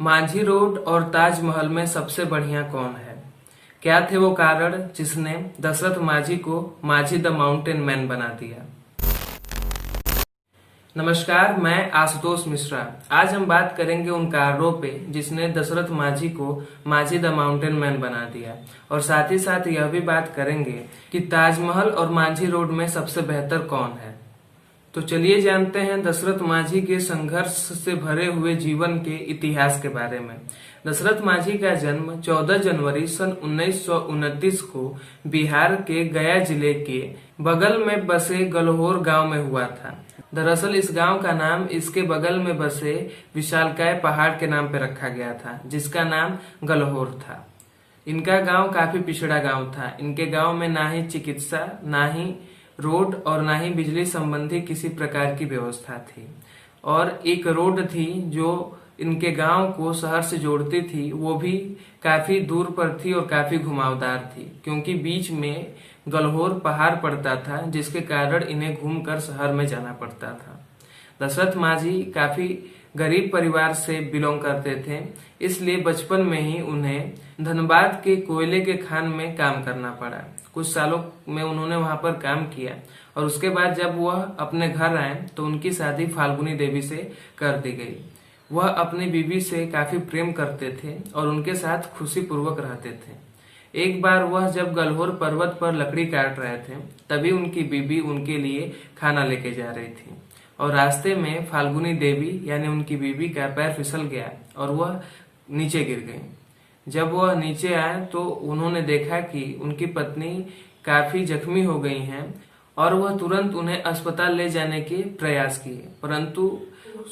माझी रोड और ताजमहल में सबसे बढ़िया कौन है? क्या थे वो कारण जिसने दशरथ माझी को माझी द माउंटेन मैन बना दिया? नमस्कार, मैं आशुतोष मिश्रा। आज हम बात करेंगे उन कारणों पे जिसने दशरथ माझी को माझी द माउंटेन मैन बना दिया, और साथ ही साथ यह भी बात करेंगे कि ताजमहल और माझी रोड में सबसे बेहतर कौन है। तो चलिए जानते हैं दशरथ माझी के संघर्ष से भरे हुए जीवन के इतिहास के बारे में। दशरथ माझी का जन्म 14 जनवरी सन 1929 को बिहार के गया जिले के बगल में बसे गलहोर गांव में हुआ था। दरअसल इस गांव का नाम इसके बगल में बसे विशालकाय पहाड़ के नाम पर रखा गया था, जिसका नाम गलहोर था। इनका गांव काफी पिछड़ा गांव था। इनके गांव में ना ही चिकित्सा, ना ही रोड और ना ही बिजली संबंधी किसी प्रकार की व्यवस्था थी। और एक रोड थी जो इनके गांव को शहर से जोड़ती थी, वो भी काफी दूर पर थी और काफी घुमावदार थी, क्योंकि बीच में गलहोर पहाड़ पड़ता था, जिसके कारण इन्हें घूमकर शहर में जाना पड़ता था। दशरथ माझी काफी गरीब परिवार से बिलोंग करते थे, इसलिए बचपन में ही उन्हें धनबाद के कोयले के खान में काम करना पड़ा। कुछ सालों में उन्होंने वहां पर काम किया, और उसके बाद जब वह अपने घर आए तो उनकी शादी फाल्गुनी देवी से कर दी गई। वह अपनी बीवी से काफी प्रेम करते थे और उनके साथ खुशी पूर्वक रहते थे। एक बार वह जब गलहोर पर्वत पर लकड़ी काट रहे थे, तभी उनकी बीबी उनके लिए खाना लेके जा रही थी, और रास्ते में फाल्गुनी देवी यानी उनकी बीबी का पैर फिसल गया और वह नीचे गिर गई। जब वह नीचे आए तो उन्होंने देखा कि उनकी पत्नी काफी जख्मी हो गई हैं, और वह तुरंत उन्हें अस्पताल ले जाने के प्रयास किए, परंतु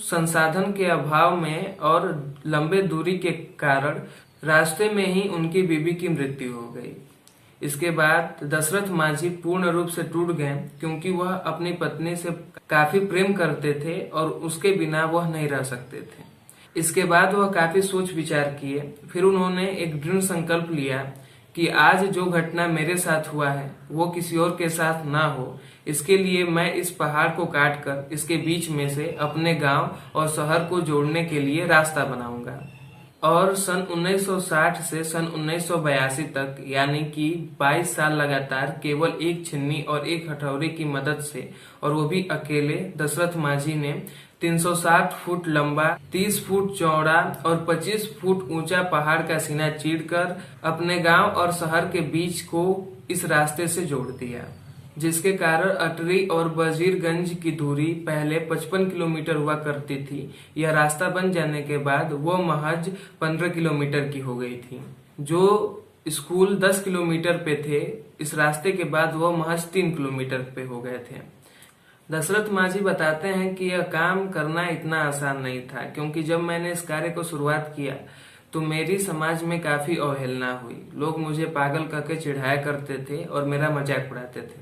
संसाधन के अभाव में और लंबे दूरी के कारण रास्ते में ही उनकी बीबी की मृत्यु हो गई। इसके बाद दशरथ माझी पूर्ण रूप से टूट गए, क्योंकि वह अपनी पत्नी से काफी प्रेम करते थे और उसके बिना वह नहीं रह सकते थे। इसके बाद वह काफी सोच विचार किए। फिर उन्होंने एक दृढ़ संकल्प लिया कि आज जो घटना मेरे साथ हुआ है वो किसी और के साथ ना हो। इसके लिए मैं इस पहाड़ को काटकर इसके बीच में से अपने गांव और शहर को जोड़ने के लिए रास्ता बनाऊंगा। और सन 1960 से सन 1982 तक, यानी कि 22 साल लगातार केवल एक छिन्नी और एक हथौड़ी की मदद से, और वो भी अकेले, दशरथ माझी ने 360 फुट लंबा, 30 फुट चौड़ा और 25 फुट ऊंचा पहाड़ का सीना चीरकर अपने गांव और शहर के बीच को इस रास्ते से जोड़ दिया, जिसके कारण अटरी और वजीरगंज की दूरी पहले 55 किलोमीटर हुआ करती थी। यह रास्ता बन जाने के बाद वो महज 15 किलोमीटर की हो गई थी। जो स्कूल 10 किलोमीटर पे थे, इस रास्ते के बाद वो महज 3 किलोमीटर पे हो गए थे। दशरथ माझी बताते हैं कि यह काम करना इतना आसान नहीं था, क्योंकि जब मैंने इस कार्य को शुरुआत किया तो मेरी समाज में काफी अवहेलना हुई। लोग मुझे पागल करके चिढ़ाया करते थे और मेरा मजाक उड़ाते थे,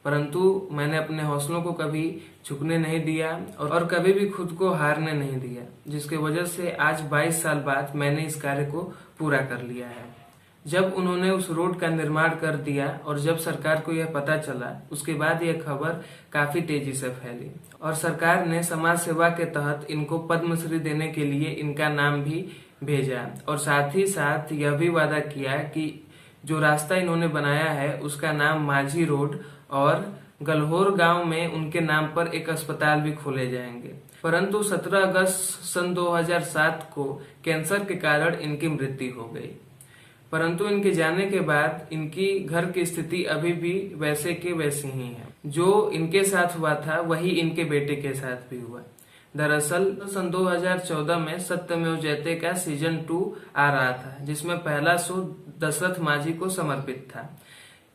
परंतु मैंने अपने हौसलों को कभी झुकने नहीं दिया और कभी भी खुद को हारने नहीं दिया, जिसके वजह से आज 22 साल बाद मैंने इस कार्य को पूरा कर लिया है। जब उन्होंने उस रोड का निर्माण कर दिया और जब सरकार को यह पता चला, उसके बाद यह खबर काफी तेजी से फैली, और सरकार ने समाज सेवा के तहत इनको पद्मश्री देने के लिए इनका नाम भी भेजा, और साथ ही साथ यह भी वादा किया कि जो रास्ता इन्होंने बनाया है उसका नाम माझी रोड, और गलहोर गांव में उनके नाम पर एक अस्पताल भी खोले जाएंगे। परंतु 17 अगस्त सन 2007 को कैंसर के कारण इनकी मृत्यु हो गई। परंतु इनके जाने के बाद इनकी घर की स्थिति अभी भी वैसे के वैसी ही है। जो इनके साथ हुआ था वही इनके बेटे के साथ भी हुआ। दरअसल सन 2014 में सत्यमेव जयते का सीजन 2 आ रहा था, जिसमें पहला शो दशरथ माझी को समर्पित था।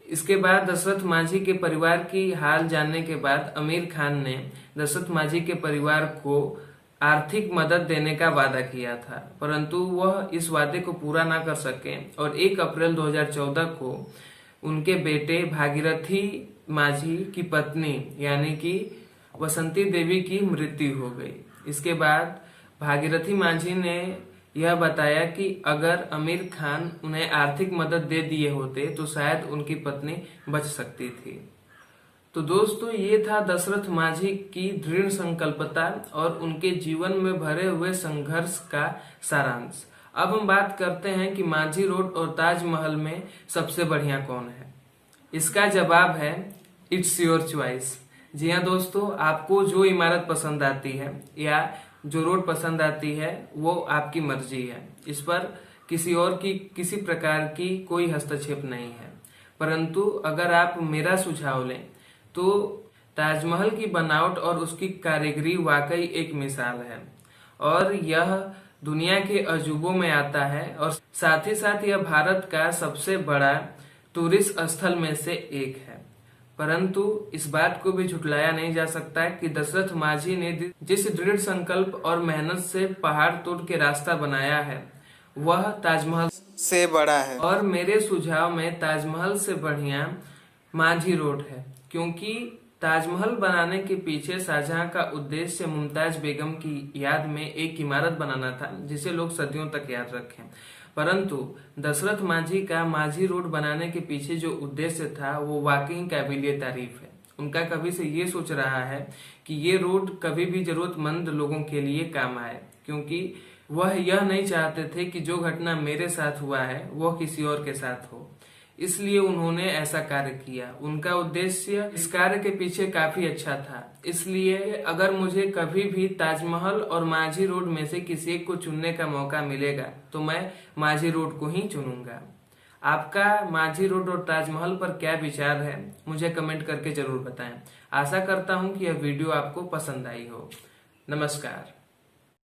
इसके बाद दशरथ माझी के परिवार की हाल जानने के बाद आमिर खान ने दशरथ माझी के परिवार को आर्थिक मदद देने का वादा किया था, परंतु वह इस वादे को पूरा ना कर सके, और 1 अप्रैल 2014 को उनके बेटे भागीरथी माझी की पत्नी यानी कि वसंती देवी की मृत्यु हो गई। इसके बाद भागीरथी माझी ने यह बताया कि अगर आमिर खान उन्हें आर्थिक मदद दे दिए होते तो शायद उनकी पत्नी बच सकती थी। तो दोस्तों ये था दशरथ मांझी की दृढ़ संकल्पता और उनके जीवन में भरे हुए संघर्ष का सारांश। अब हम बात करते हैं कि मांझी रोड और ताजमहल में सबसे बढ़िया कौन है। इसका जवाब है इट्स योर चॉइस। जी हाँ दोस्तों, आपको जो इमारत पसंद आती है या जो रोड पसंद आती है वो आपकी मर्जी है। इस पर किसी और की किसी प्रकार की कोई हस्तक्षेप नहीं है। परंतु अगर आप मेरा सुझाव लें तो ताजमहल की बनावट और उसकी कारीगरी वाकई एक मिसाल है और यह दुनिया के अजूबों में आता है और साथ ही साथ यह भारत का सबसे बड़ा टूरिस्ट स्थल में से एक है। परंतु इस बात को भी झुटलाया नहीं जा सकता कि दशरथ मांझी ने जिस दृढ़ संकल्प और मेहनत से पहाड़ तोड़ के रास्ता बनाया है वह ताजमहल से बड़ा है। और मेरे सुझाव में ताजमहल से बढ़िया मांझी रोड है, क्योंकि ताजमहल बनाने के पीछे शाहजहां का उद्देश्य मुमताज बेगम की याद में एक इमारत बनाना था जिसे लोग सदियों तक याद रखें। परंतु दशरथ मांझी का मांझी रोड बनाने के पीछे जो उद्देश्य था वो वाकई काबिलियत तारीफ है। उनका कभी से ये सोच रहा है कि ये रोड कभी भी जरूरतमंद लोगों के लिए काम आए, क्योंकि वह यह नहीं चाहते थे कि जो घटना मेरे साथ हुआ है वह किसी और के साथ हो। इसलिए उन्होंने ऐसा कार्य किया। उनका उद्देश्य इस कार्य के पीछे काफी अच्छा था। इसलिए अगर मुझे कभी भी ताजमहल और मांझी रोड में से किसी एक को चुनने का मौका मिलेगा तो मैं मांझी रोड को ही चुनूंगा। आपका मांझी रोड और ताजमहल पर क्या विचार है मुझे कमेंट करके जरूर बताएं। आशा करता हूं कि यह वीडियो आपको पसंद आई हो। नमस्कार।